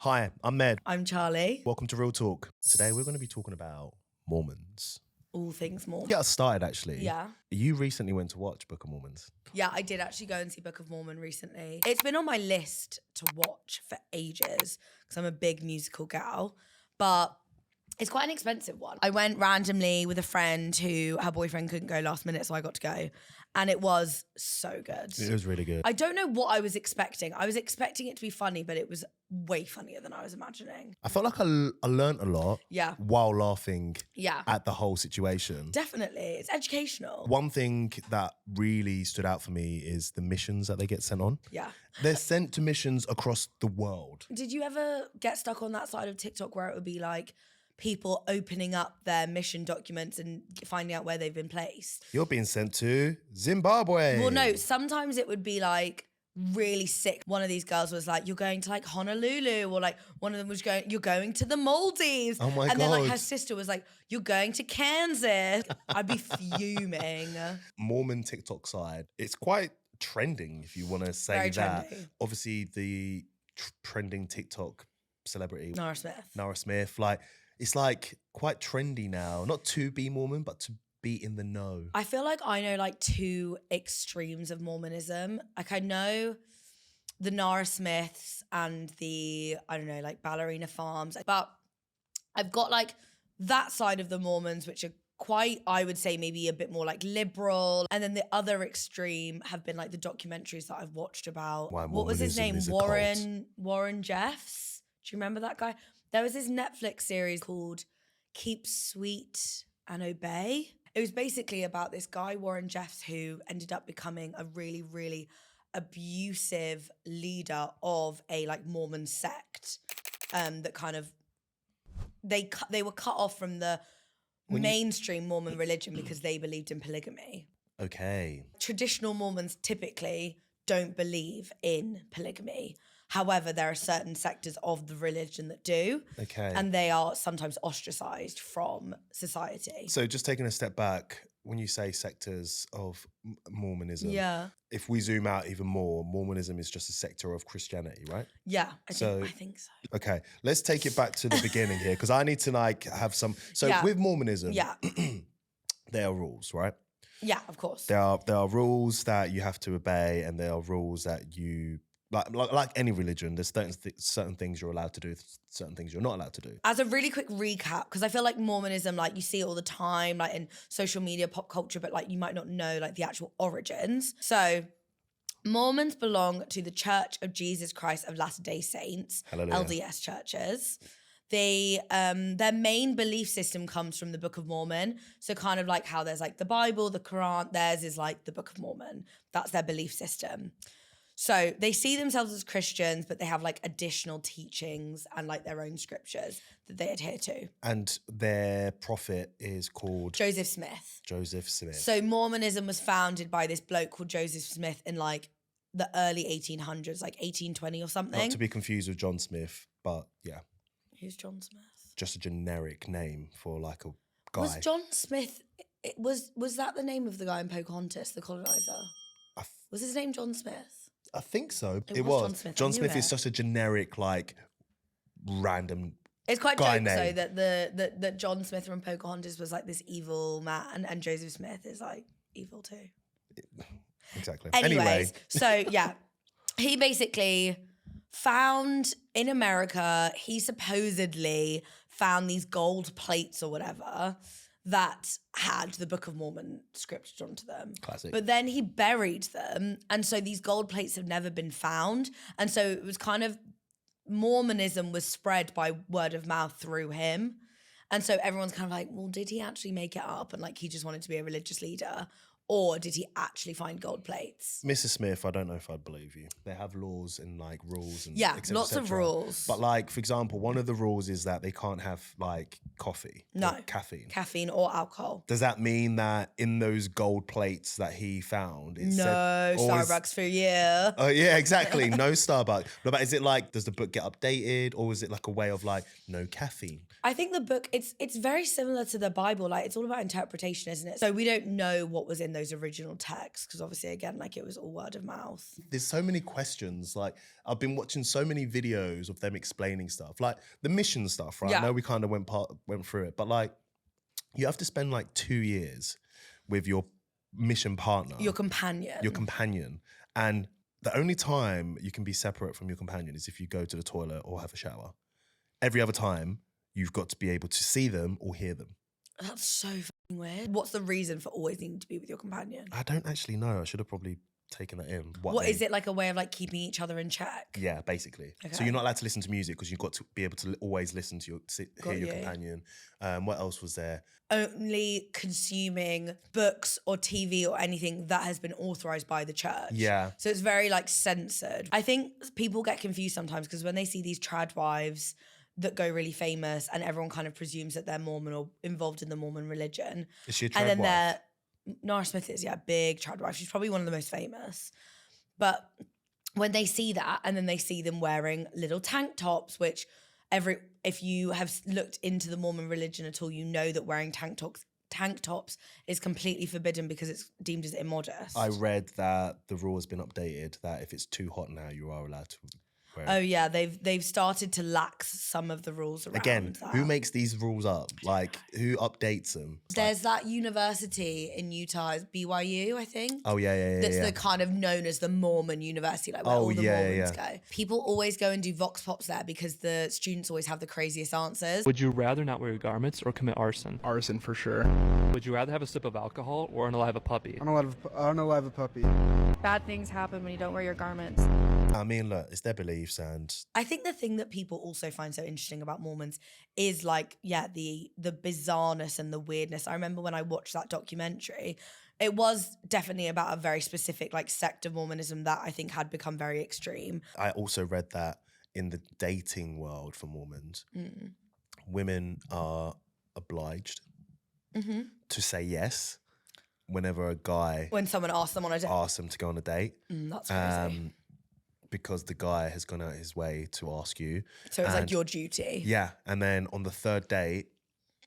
Hi, I'm Ned. I'm Charlie. Welcome to Real Talk. Today we're going to be talking about Mormons. All things Mormon. Get us started, actually. Yeah. You recently went to watch Book of Mormons. Yeah, I did actually go and see Book of Mormon recently. It's been on my list to watch for ages because I'm a big musical gal, but it's quite an expensive one. I went randomly with a friend who her boyfriend couldn't go last minute, so I got to go. And it was so good. It was really good. I don't know what I was expecting. I was expecting it to be funny, but it was way funnier than I was imagining. I felt like I learned a lot while laughing at the whole situation. Definitely. It's educational. One thing that really stood out for me is the missions that they get sent on. Yeah. They're sent to missions across the world. Did you ever get stuck on that side of TikTok where it would be like people opening up their mission documents and finding out where they've been placed? You're being sent to Zimbabwe. Well, no, sometimes it would be like really sick. One of these girls was like, you're going to like Honolulu, or like one of them was going, you're going to the Maldives. Oh my God. And then like her sister was like, you're going to Kansas. I'd be fuming. Mormon TikTok side, it's quite trending, if you want to say Very that. trendy. Obviously, the trending TikTok celebrity, Nara Smith. like, it's like quite trendy now. Not to be Mormon, but to be in the know. I feel like I know like two extremes of Mormonism. Like I know the Nara Smiths and the, I don't know, like Ballerina Farms. But I've got like that side of the Mormons, which are quite, I would say, maybe a bit more like liberal. And then the other extreme have been like the documentaries that I've watched about. Why what was his name? Mormonism is a cult. Warren Jeffs. Do you remember that guy? There was this Netflix series called Keep Sweet and Obey. It was basically about this guy, Warren Jeffs, who ended up becoming a really, really abusive leader of a like Mormon sect that kind of, they were cut off from the mainstream Mormon religion because they believed in polygamy. Okay. Traditional Mormons typically don't believe in polygamy. However, there are certain sectors of the religion that do. Okay. And they are sometimes ostracized from society. So just taking a step back, when you say sectors of Mormonism, if we zoom out even more, Mormonism is just a sector of Christianity, right? Yeah, I think so. Okay, let's take it back to the beginning here, because I need to like have some. So with Mormonism, there are rules, right? Yeah, of course. There are rules that you have to obey, and there are rules that you like any religion. There's certain things you're allowed to do, certain things you're not allowed to do. As a really quick recap, because I feel like Mormonism, like you see it all the time, like in social media, pop culture, but like you might not know like the actual origins. So Mormons belong to the Church of Jesus Christ of Latter-day Saints, Hallelujah. LDS churches. They their main belief system comes from the Book of Mormon. So kind of like how there's like the Bible, the Quran, theirs is like the Book of Mormon. That's their belief system. So they see themselves as Christians, but they have like additional teachings and like their own scriptures that they adhere to. And their prophet is called Joseph Smith. Joseph Smith. So Mormonism was founded by this bloke called Joseph Smith in like the early 1800s, like 1820 or something. Not to be confused with John Smith, but yeah. Who's John Smith? Just a generic name for like a guy. Was John Smith, was that the name of the guy in Pocahontas, the colonizer? Was his name John Smith? I think so. It was John Smith. John Smith is just a generic, like, random. It's quite guy jokes name. though that John Smith from Pocahontas was like this evil man, and Joseph Smith is like evil too. Exactly. Anyways, so yeah, he basically found in America, he supposedly found these gold plates or whatever that had the Book of Mormon scripted onto them. Classic. But then he buried them. And so these gold plates have never been found. And so it was kind of, Mormonism was spread by word of mouth through him. And so everyone's kind of like, well, did he actually make it up? And like, he just wanted to be a religious leader. Or did he actually find gold plates? Mrs. Smith, I don't know if I'd believe you. They have laws and like rules and yeah, lots of rules. But like, for example, one of the rules is that they can't have like coffee. No. Or caffeine Or alcohol. Does that mean that in those gold plates that he found, it said, Starbucks for you? Oh yeah, exactly. No Starbucks. No, but is it like, does the book get updated, or is it like a way of like no caffeine? I think the book, it's very similar to the Bible. Like it's all about interpretation, isn't it? So we don't know what was in the those original texts, because obviously, again, like it was all word of mouth. There's so many questions. Like I've been watching so many videos of them explaining stuff, like the mission stuff, right? Yeah. I know we kind of went through it, but like you have to spend like 2 years with your mission partner, Your companion. and the only time you can be separate from your companion is if you go to the toilet or have a shower. Every other time, you've got to be able to see them or hear them. That's so fucking weird. What's the reason for always needing to be with your companion? I don't actually know. I should have probably taken that in. What is it, like a way of like keeping each other in check? Yeah, basically. So Okay. you're not allowed to listen to music because you've got to be able to always listen to hear your you. companion. What else was there? Only consuming books or TV or anything that has been authorized by the church. Yeah. So it's very like censored. I think people get confused sometimes because when they see these trad wives that go really famous and everyone kind of presumes that they're Mormon or involved in the Mormon religion. Is she a trad And then wife? Nora Smith is, big trad wife. She's probably one of the most famous. But when they see that and then they see them wearing little tank tops, which if you have looked into the Mormon religion at all, you know that wearing tank tops is completely forbidden because it's deemed as immodest. I read that the rule has been updated that if it's too hot now, you are allowed to wear it. Oh yeah, they've started to lax some of the rules around Again, that. who makes these rules up? Like, who updates them? It's like, There's that university in Utah, it's BYU, I think. oh, yeah. That's the kind of known as the Mormon university, like where all the Mormons go. People always go and do vox pops there because the students always have the craziest answers. Would you rather not wear your garments or commit arson? Arson for sure. Would you rather have a sip of alcohol or unalive a puppy? Unalive a puppy. Bad things happen when you don't wear your garments. I mean, look, it's their beliefs, and I think the thing that people also find so interesting about Mormons is like, the bizarreness and the weirdness. I remember when I watched that documentary, it was definitely about a very specific like sect of Mormonism that I think had become very extreme. I also read that in the dating world for Mormons, women are obliged to say yes whenever a guy When someone asks them on a date. asks them to go on a date. That's crazy. Because the guy has gone out his way to ask you. So it's like and- your duty. Yeah, and then on the third date,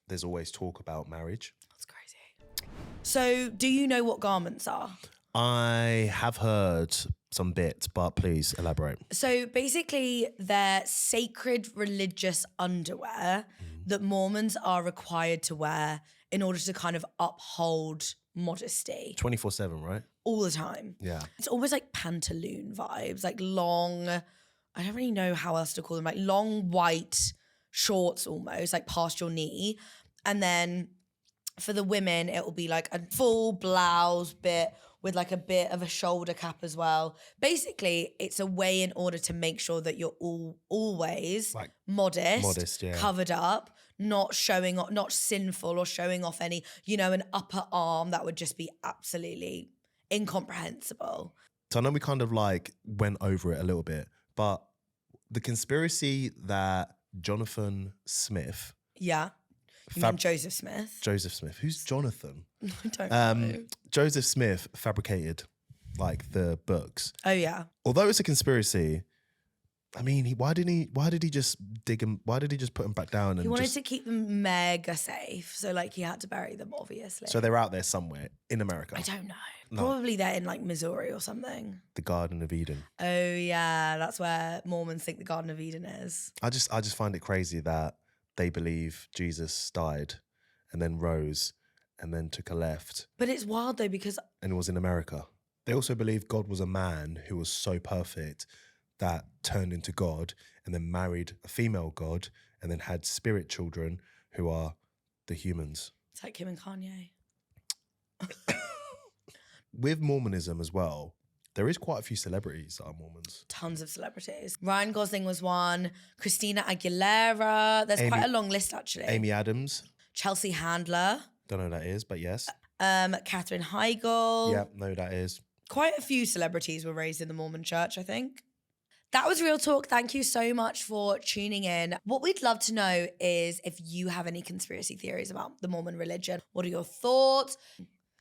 there's always talk about marriage. That's crazy. So do you know what garments are? I have heard some bits, but please elaborate. So basically, they're sacred religious underwear that Mormons are required to wear in order to kind of uphold modesty 24/7, right? all the time. Yeah. It's almost like pantaloon vibes, like long, I don't really know how else to call them, like long white shorts almost, like past your knee. And then for the women, it will be like a full blouse bit with like a bit of a shoulder cap as well. Basically, it's a way in order to make sure that you're always Like, modest, yeah. covered up, not showing off, not sinful or showing off any, an upper arm that would just be absolutely incomprehensible. So I know we kind of like went over it a little bit, but the conspiracy that Jonathan Smith, Yeah. You mean Joseph Smith? Joseph Smith, who's Jonathan? I don't know. Joseph Smith fabricated like the books. Oh yeah. Although it's a conspiracy, I mean, why did he just dig him? Why did he just put him back down? And He wanted to keep them mega safe, so like he had to bury them, obviously. So they're out there somewhere in America. I don't know. No. Probably they're in like Missouri or something. The Garden of Eden. Oh yeah, that's where Mormons think the Garden of Eden is. I just find it crazy that they believe Jesus died and then rose and then took a left But it's wild though because and was in America. They also believe God was a man who was so perfect that turned into God and then married a female God and then had spirit children who are the humans. it's like Kim and Kanye. With Mormonism as well, there is quite a few celebrities that are Mormons. Tons of celebrities. Ryan Gosling was one. Christina Aguilera. There's quite a long list actually. Amy Adams. Chelsea Handler. Don't know who that is, but yes. Katherine Heigl. Yeah, know who that is. Quite a few celebrities were raised in the Mormon church, I think. That was Real Talk. Thank you so much for tuning in. What we'd love to know is if you have any conspiracy theories about the Mormon religion. What are your thoughts?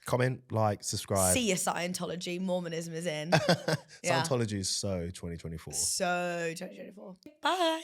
Comment, like, subscribe. See your Scientology. Mormonism is in. Yeah. Scientology is so 2024. So 2024. Bye.